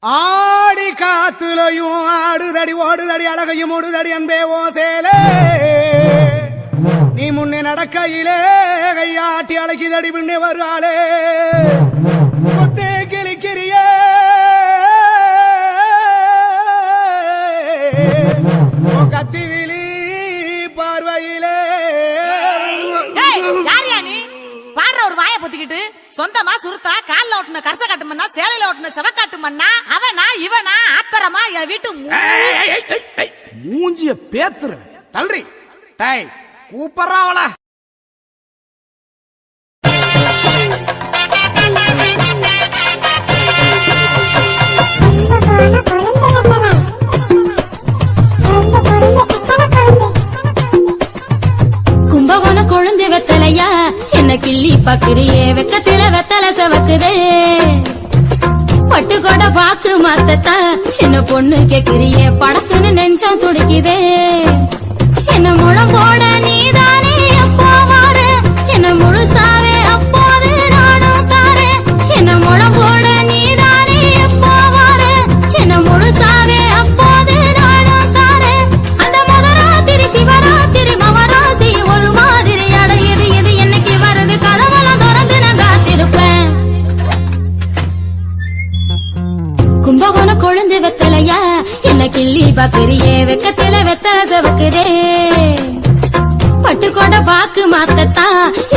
ஆடி காத்துலையும் ஆடுதடி ஓடுதடி அழகையும் ஓடுதடி அன்பே ஓ சேலே நீ முன்னே நடக்கையிலே கையாட்டி அழகிதடி பின்னே வருவாளே கொத்தே கிளிக்கிறியே கத்தி விழி பார்வையிலே ஒரு வாயை பொத்திக்கிட்டு சொந்தமா சுருத்தா கால்ல ஓட்டுன கரச காட்டு மண்ணா சேலையில ஓட்டுன செவக்காட்டு மண்ணா அவனா இவனா ஆத்தரமா என் வீட்டு மூஞ்சிய பேத்துற தள்ளுறி டேய் கூப்பறாவள கும்பகோண கொழுந்து வெத்தலையா என்ன கிள்ளி பாக்குறியே வெக்கத்தில வெத்தலை செவக்குதே பட்டு கொட பாக்கு மாத்தத்தா என்ன பொண்ணு கேக்குறியே படத்துன்னு நெஞ்சம் துடிக்குதே என்ன முழம் போட நீதானே எப்போ மாறு என்ன முழுசாவே அப்போது நானும் தாரே என்ன முழம் போட நீதானே எப்போ மாறு என்ன முழுசாவே அப்போது நானும் தாரே அந்த மகராத்திரி சிவராத்திரி மவராசி ஒரு மாதிரி அடையுது இது என்னைக்கு வருது கதவெல்லாம் திறந்து நான் காத்திருப்பேன் கும்பகோண கொழுந்து வெத்தலையா என்ன கிள்ளி பாக்குறியே வெக்கத்தில வெத்தலை செவக்குதே பட்டு கொட பாக்கு மாத்தத்தா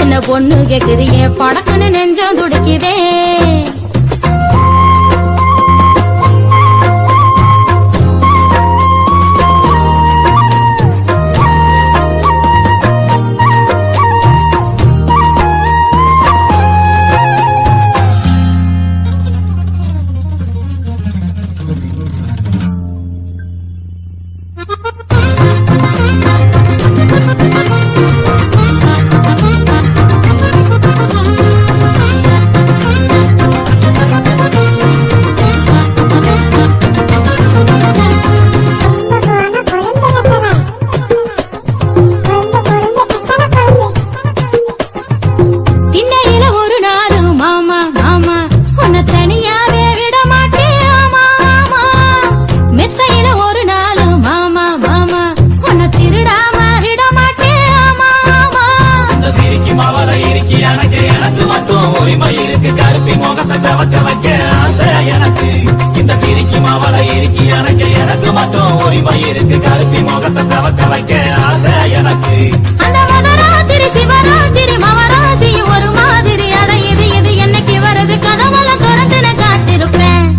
என்ன பொண்ணு கேக்குறியே படக்குன்னு நெஞ்சம் துடிக்குதே கருப்பி முகத்தை செவக்க வைக்க ஆசை எனக்கு இந்த சிரிக்கு மாவளை இறுக்கி எனக்கு எனக்கு மட்டும் உரிமை இருக்கு கருப்பி முகத்தை செவக்க வைக்க ஆசை எனக்கு அந்த மகராத்திரி சிவராத்திரி மவராசி ஒரு மாதிரி அடையுது இது என்னைக்கு வருது கதவெல்லாம் திறந்து நான் காத்திருப்பேன்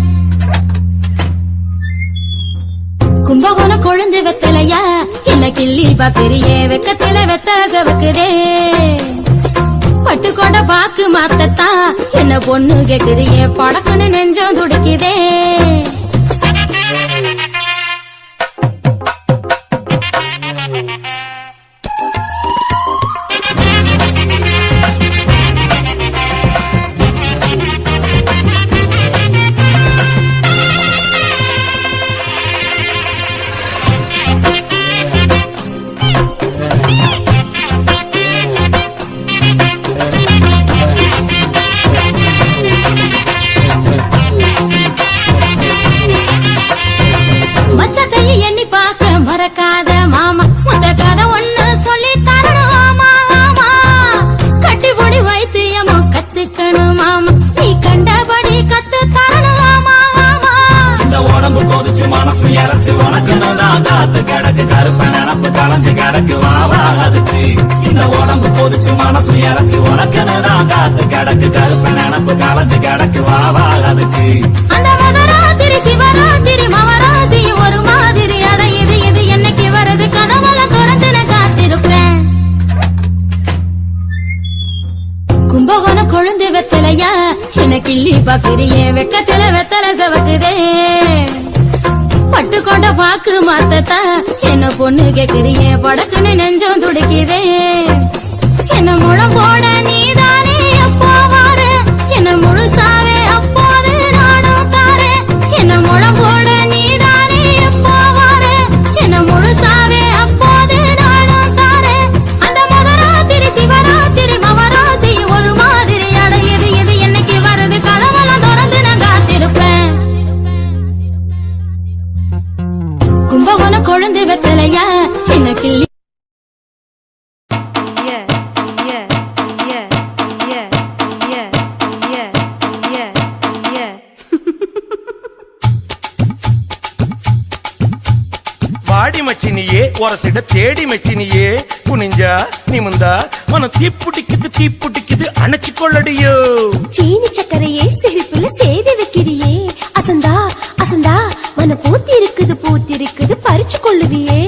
கும்பகோண கொழுந்து வெத்தலையா என்ன கிள்ளி பாக்குறியே வெக்கத்தில வெத்த செவக்குதே பட்டு கொட பாக்கு மாத்தத்தா என்ன பொண்ணு கேக்குறியே படக்குன்னு நெஞ்சம் துடிக்குதே எண்ணி பார்க்க மறக்காத மாமா முத்த கதை ஒண்ணு சொல்லி தரணும் ஆமா ஆமா கட்டி பொடி வைத்தியமோ கத்துக்கணும் மாமா நீ கண்டபடி கத்து தரணும் ஆமா ஆமா இந்த உடம்பு கொதிச்சு மனசு இறச்சு உனக்குன்னு காத்து கிடக்கு கருப்ப நினப்பு கலைஞ்சு கிடக்கு வாவா அதுக்கு இந்த உடம்பு கொதிச்சு மனசு இறச்சு உனக்குன்னு காத்து கிடக்கு கருப்ப நினப்பு கலைஞ்சு கிடக்கு வாவா அதுக்கு அந்த மகராத்திரி சிவராத்திரி மவராசி ஒரு மாதிரி அடையுது இது என்னைக்கு வருது கதவெல்லாம் திறந்து நான் காத்திருப்பேன் கும்பகோண கொழுந்து வெத்தலையா என்ன கிள்ளி பாக்குறியே வெக்கத்தில வெத்தலை செவக்குதே பட்டு கொண்ட பாக்கு மாத்தத்தா என்ன பொண்ணு கேக்குறியே படக்குன்னு நெஞ்சம் துடிக்குதே என்ன முழம் போட நீதானே எப்போ மாறு என்ன முழுசாவே அப்போது நானும் தாரே என்ன முழம் போட நீதானே எப்போ மாறு என்ன முழுசாவே அப்போது நானும் தாரே அந்த மகராத்திரி சிவராத்திரி மவராசி ஒரு மாதிரி அடையுது இது என்னைக்கு வருது கதவெல்லாம் திறந்து நான் காத்திருப்பேன் கொழுந்து வெத்தலையா என்ன கிள்ளி வாடி மச்சினியே ஒரசிட தேடி மச்சினியே குனிஞ்சா நிமிந்தா மனம் தீப்புட்டிக்குது அணைச்சு கொள்ளடியோ சீனி சக்கரையே சிரிப்புல சேதி வைக்கிறியே அசந்தா அசந்தா மன பூத்திருக்குது பறிச்சு கொள்ளுவியே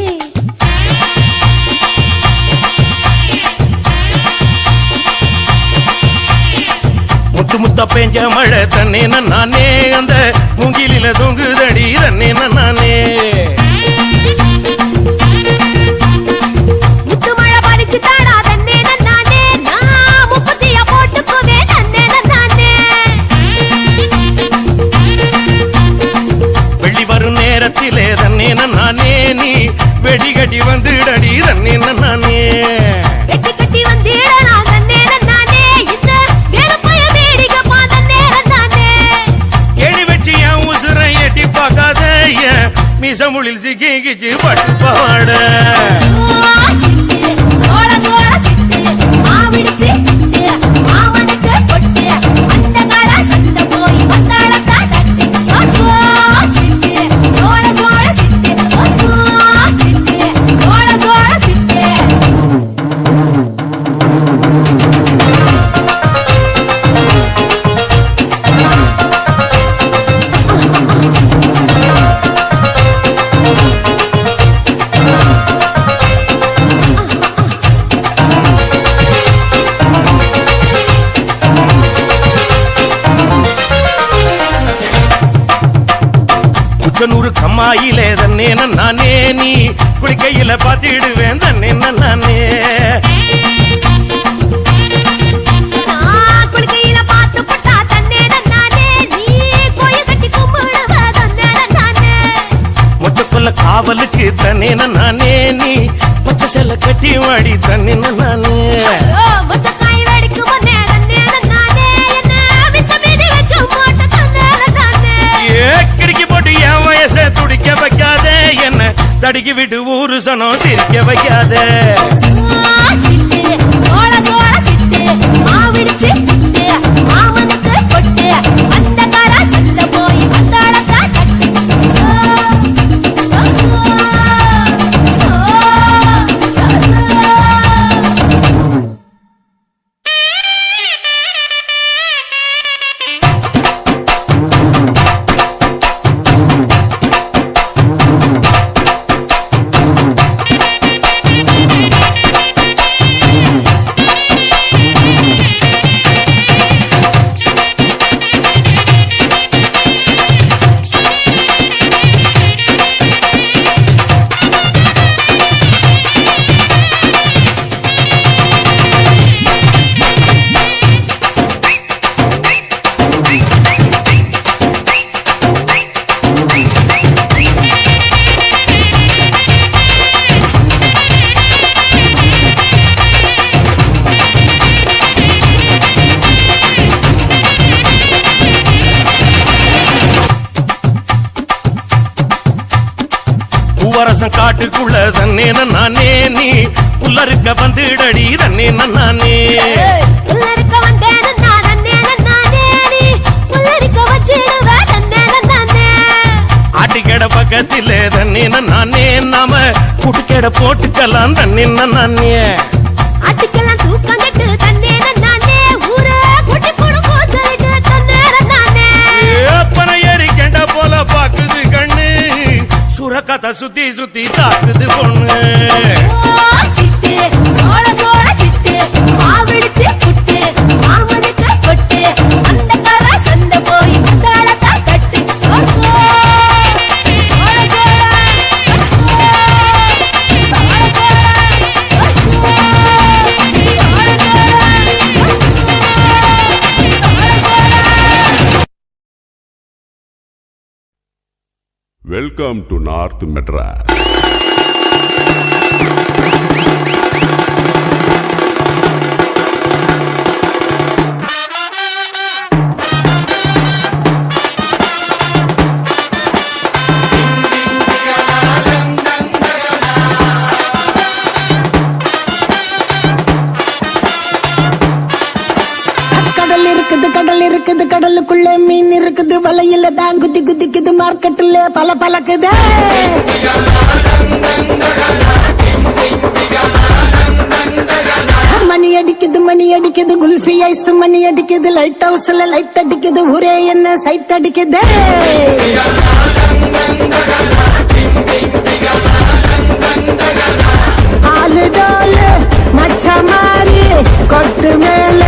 முத்து முத்தா பெஞ்ச மழை தன்னே நானே அந்த மூங்கிலில தொங்குதடி தன்னே நானே முத்து மழை பறிச்சு தாடா தன்னே நானே நான் முப்பத்தியா போட்டுக்குவே தன்னே நானே வெள்ளி வரும் நேரத்திலே தன்னே நானே நீ வெடிகட்டி வந்துடடி தன்னே நானே வெட்டி கட்டி வந்தீடா தன்னே நானே இந்த வேலப்பைய வேடிக்கப்பா தன்னே நானே எடி வச்சு என் உசுரை எட்டி பார்க்காத என் மிசமுளில் சிக்கிச்சு பட்டு பாட சோள சோள சிட்டு மாவிடுச்சு மாமனுக்கு பொட்டு அந்த கால சந்த போய் வந்தாளக்கா தட்டு சிட்டு சோள சோள சிட்டு சிட்டு சோள சோள சிட்டு குச்சனூறு கம்மாயிலே தன்னே நானே நீ குளிக்கையில பாத்திடுவேன் தன்னே நானே குளிக்கையில பாத்து பட்டா தன்னே நானே நீ கோயில் கட்டி கும்பிடுவ தன்னே நானே மொச்சக்குள்ள காவலுக்கு தன்னே நானே நீ மொச்ச செல்ல கட்டி வாடி தன்னே நானே மொச்சக்காய் வெடிக்கும் முன்னே தன்னே நானே என்ன மிச்ச மீதி வைக்க மாட்ட தன்னே நானே ஏ கிறுக்கி போட்டு என் வயசை துடிக்க வைக்காத என்ன தடுக்கி விட்டு ஊரு சனம் சிரிக்க வைக்காத சிட்டு சோள சோள சிட்டு மாவிடுச்சு மாமனுக்கு பொட்டு அந்த கால சந்த போய் வந்தாளக்கா தட்டு பூவரசம் காட்டுக்குள்ள தன்னே நானே நீ புல்லறுக்க வந்துடடி தன்னே நானே புல்லரிக்க வந்தேன் நான் தன்னே நானே நீ புல்லரிக்க வச்சிடுவ தன்னே நானே ஆட்டிக்கடை பக்கத்தில தன்னே நானே நாம குட்டுக்கடை போட்டுக்கலாம் தன்னே நானே ஆட்டுக்கெல்லாம் தூக்கம் கட்டு தன்னே நானே ஊரே குட்டி போடும் போதலிட்டு தன்னே நானே ஏப்பன ஏறி கெண்ட போல பாக்குது கண்ணு சுரக்கத்தை சுத்தி சுத்தி தாக்குது பொண்ணு சிட்டு சோள சோள சிட்டு மாவிடுச்சு புட்டு மாமனுக்கு பொட்டு அந்த கால சந்த போய் வந்தாளக்கா தட்டு சோள சோள Welcome to North Madras. கடலுக்குள்ள மீன் இருக்குது, வலையில தான் குதி குதிக்குது, மார்க்கெட்டுல பல பழக்குது. மணி அடிக்குது மணி அடிக்குது, குல்ஃபி ஐஸ் மணி அடிக்குது, லைட் ஹவுஸ்ல லைட் அடிக்குது, ஊரே என்ன சைட் அடிக்குது. ஆளு டோலு மச்ச மாறி கொட்டு மேல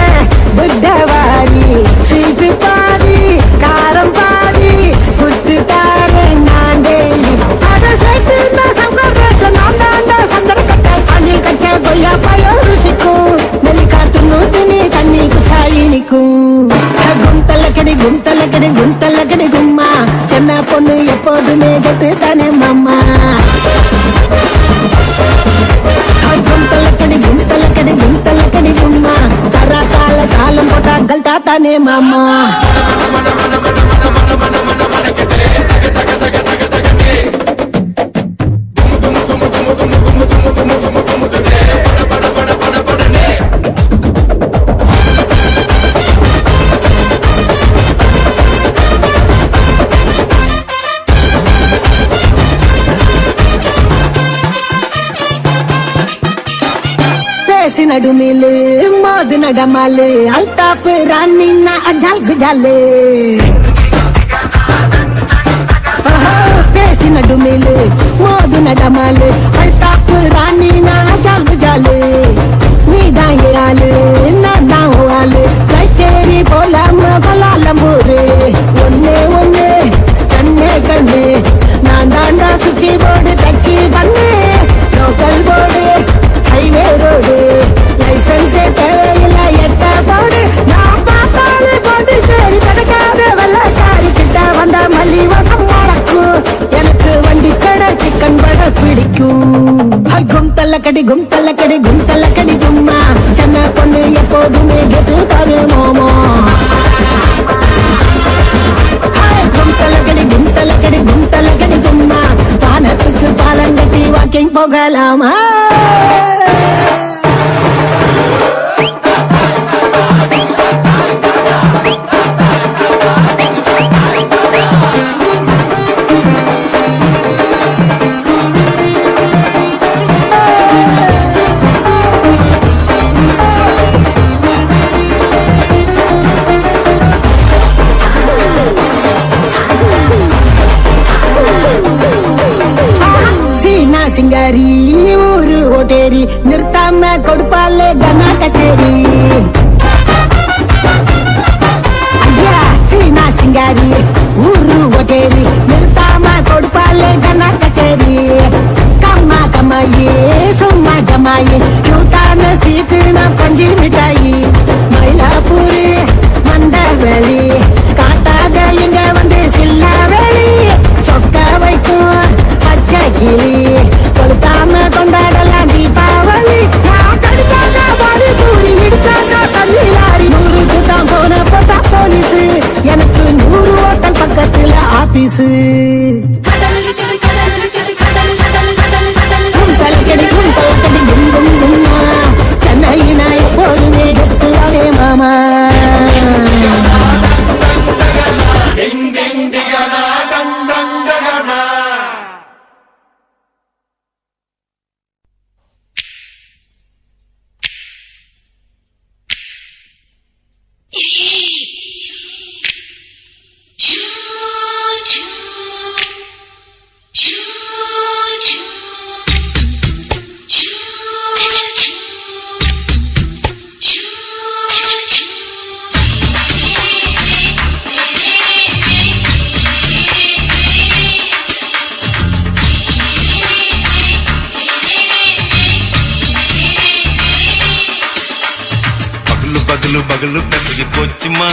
புட்டவாரி, ஸ்வீட்டு பாதி காரம் பாதி குட்டு தாரே நான் டெய்லி. அட சைட்டு நான் சங்கரத்தை நான் தாண்டா சந்தர கட்ட அணில் கட்ட கொய்யா பாயோ ருசிக்கும், நெல்லி காத்து நூட்டு நீ தண்ணி குச்சாயி நிக்கும். கும்தல்லக்கடி கும்தல்லக்கடி கும்தல்லக்கடி கும்மா, சின்ன பொண்ணு எப்போதுமே கெத்து தானே மாமா. கும்தல்லக்கடி கும்தல்லக்கடி கும்தல்லக்கடி கும்மா, கராத்தால தாளம் போட்டா கல்டா தானே மாமா. நடுமிலு மோது நடமாலு, அல்டாப்பு ராணினா அஜால் குஜாலு. பேசி நடுமிலு மோது நடமாலு, அல்டாப்பு ராணினா அஜால் குஜாலு. நீதான் ஆளு நான் தான் ஆளு, கைத்தேரி போலாம பலாலம்பூரு. ஒண்ணு ஒண்ணு கண்ணே கண்ணு, நான் தாண்டா சுச்சி போர்டு டச்சி பண்ணு. லோக்கல் போர்டு ஹைவே ரோடு, லைசன்ஸே தேவையில்லை எட்ட போடு. நான் பார்த்தாலே போட்டு சரி கிடைக்காத வெள்ளக்காரி கிட்ட வந்த மல்லி வாசம் மணக்கும், எனக்கு வண்டி கடை சிக்கன் வடை பிடிக்கும். கும்தல்லக்கடி கும்தல்லக்கடி கும்தல்லக்கடி கும்மா, சின்ன பொண்ணு எப்போதுமே கெத்து தானே மாமா. கும்தல்லக்கடி கும்தல்லக்கடி கும்தல்லக்கடி கும்மா, வானத்துக்கு பாலங்கட்டி வாக்கிங் போகலாமா. சிங்காரி ஊரு ஓட்டேரி, நிறுத்தாம கொடுப்பாலே கனா கச்சேரி. ஐயா சீனா சிங்காரி ஊரு ஓட்டேரி, நிறுத்தாம கொடுப்பாலே கனா கச்சேரி. கம்மா கம்மாயே சும்மா கம்மாயே, கியூட்டான சீக்குனா பஞ்சி மிட்டாயி. மயிலாப்பூரு மந்தவெளி காட்டாத இங்க வந்து சில்லா வெளி, சொக்க வைக்கும் பச்சை கிளி, கொடுத்தாம கொண்டாடலாம் தீபாவளி. கடிக்காத பாடி தூரி இடிச்சாங்க தள்ளி லாரி, 100க்கு தான் போன போட்டா போலீஸு, எனக்கு 100 ஹோட்டல் பக்கத்துல ஆபீஸு. கும்தல்லக்கடி கும்தல்லக்கடி கும் கும் கும்மா, சென்னையினா எப்போதுமே கெத்துவானே மாமா. பகலு பெசகி போச்சுமா,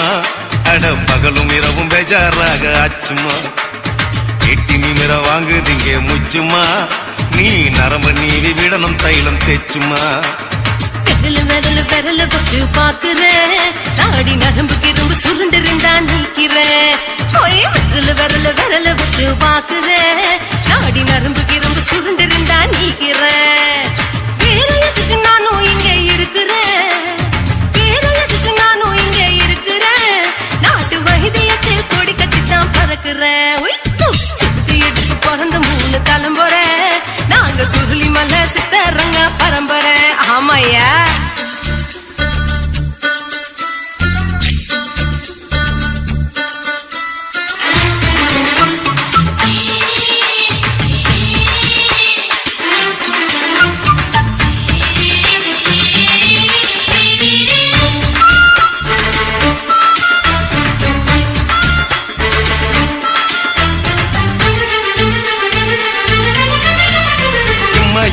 அட பகலும் இரவும் பேஜாராக ஆச்சுமா. எட்டி நிமிர வாங்குதிங்க முச்சுமா, நீ நரம்பு நீவி விடணும் தைலம் தேச்சுமா. விரல விரல விரல போட்டு பாக்குறேன், நாடி நரம்பு கிரும்பு சுருண்டிருந்தா நிற்கிறேன். விரல விரல விரல போட்டு பாக்குறேன், நாடி நரம்பு கிரும்பு சுருண்டிருந்தா நிற்கிறேன். வேற எதுக்கு நானும் இங்க இருக்கிறேன், வேற எதுக்கு நானும் இங்க இருக்கிறேன். நாட்டு பறக்குறேன் சுத்தி எடுத்து பிறந்த 3 தலைமுறை நாங்க சுருளி மலை சித்தரங்க பரம்பரை ஆமாயா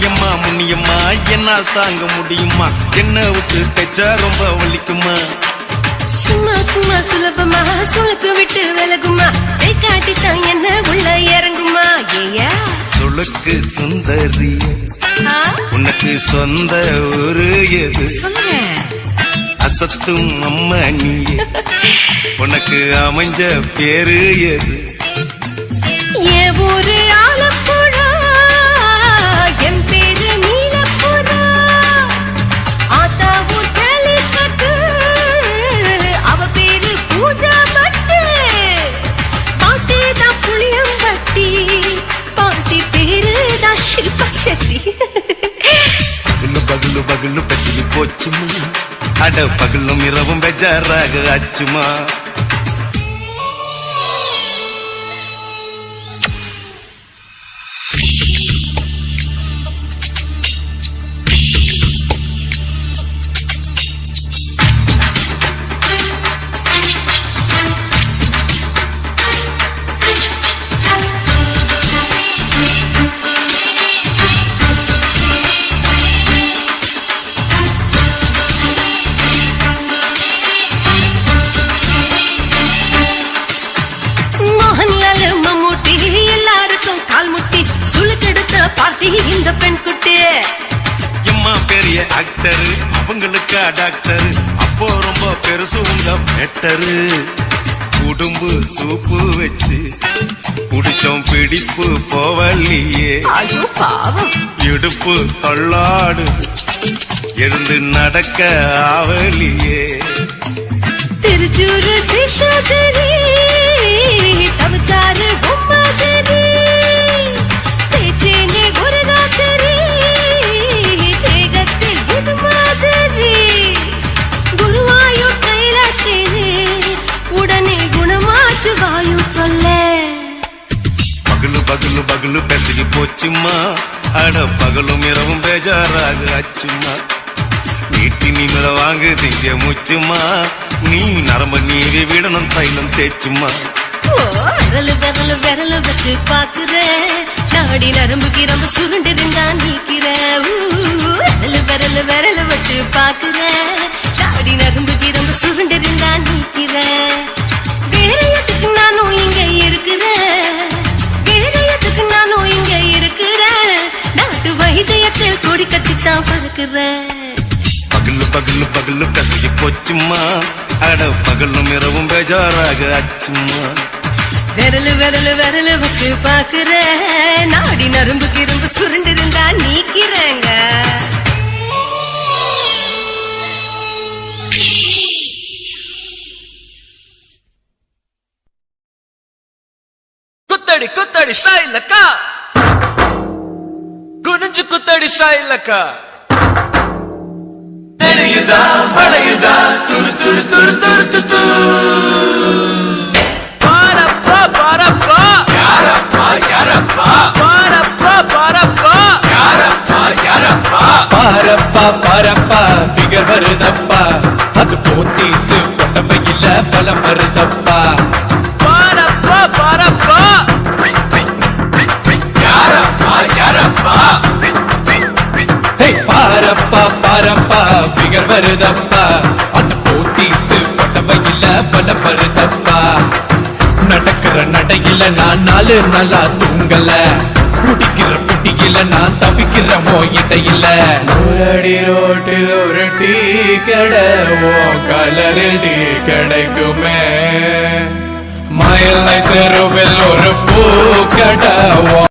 எம்மா முன்னியம்மா என்னால் தாங்க முடியுமா என்ன விட்டு தைச்சா ரொம்ப வலிக்குமா சும்மா சும்மா சுலபமா சுளுக்கு விட்டு விலகுமா கை காட்டித்தான் என்ன உள்ள இறங்குமா ஏயா சுளுக்கு சுந்தரி உனக்கு சொந்த ஊரு எது அசத்தும் அம்மா நீ உனக்கு அமைஞ்ச பேரு எது என் ஊரு ஆலப்புழா என் பேரு நீலப்புறா ஆத்தா ஊர் கேள்விப்பட்டு அவ பேரு பூஜா பட்டு பாட்டுதான் புளியம்பட்டி பாட்டி பேரு தான் ஷில்பா செட்டி பகலு பகலு பகலு பசி போச்சுமா அட பகலும் இரவும் பெஜாராக ஆச்சுமா இந்த பெண் குட்டி எம்மா பெரிய ஆக்டர் அவங்களுக்கா டாக்டர் அப்போ ரொம்ப பெருசு உங்க மேட்டரு உடும்பு சூப்பு வச்சு குடிச்சோம் பிடிப்பு போவல்லையே ஐயோ பாவம் இடுப்பு தள்ளாடு எழுந்து நடக்க ஆவலியே திருச்சூரு சிஷாதிரி தவச்சாரு பொம்மாதிரி தேச்சேனே குருநாதரி தேகத்தில் இது மாதிரி குருவாயூர் கைலாசிரி உடனே குணமாச்சு வாயு சொல்ல பகலு பகலு பகலு பெசகி போச்சுமா அட பகலும் இரவும் பேஜாராக ஆச்சுமா நீட்டி நீங்கள வாங்கு திங்க முச்சுமா நீ நரம்ப நீவி விடணும் தைலம் தேச்சுமா விரலு விரலு விரலு வச்சு பாக்குறேன் நாடி நரம்புக்கு ரொம்ப சுருண்டு இருந்தா நீக்கிறேன் விரலு விரலு விரலு வச்சு பாக்குறேன் நாடி நரம்புக்கு ரொம்ப சுருண்டு இருந்தா நீக்கிறேன் வேற எதுக்கு நானும் இங்க இருக்கிறேன் வேற எதுக்கு நானும் இங்க இருக்கிறேன் நாட்டு வைத்தியத்தில் கொடி கட்டித்தான் பறக்குறேன் பகலு பகலு பகலு பெசகி போச்சுமா அட பகலும் இரவும் பேஜாராக ஆச்சுமா விரலு விரலு விரலு வச்சு பாக்குறேன் நாடி நரம்புக்கு ரொம்ப சுருண்டு இருந்தா நீக்கிறேங்க குத்தடி குத்தடி சாயிலக்கா குனிஞ்சு குத்தடி சாயிலக்கா நெனையுதா வளையுதா துரு துரு துரு துரு துரு பாரப்பா பாரப்பா யாரப்பா யாரப்பா பாரப்பா பாரப்பா யாரப்பா யாரப்பா பாரப்பா பாரப்பா ஃபிகர் வருதப்பா அது போத்தீசு பொட்டப்பையில பலம் வருதப்பா பாரப்பா பாரப்பா யாரப்பா யாரப்பா பாரப்பா பாரப்பா ஃபிகர் வருதப்பா அது போத்தீசு பொட்டப்பையில பலம் வருதப்பா நடக்கிற நடையில நான் 4 நாளா தூங்கல குடிக்கிற குட்டியில நான் தவிக்கிறமோ இடையில ஒரு ரோட்டில் ஒரு டீ கடை கலரில் டீ கிடைக்குமே மயிலை தெருவில் ஒரு பூ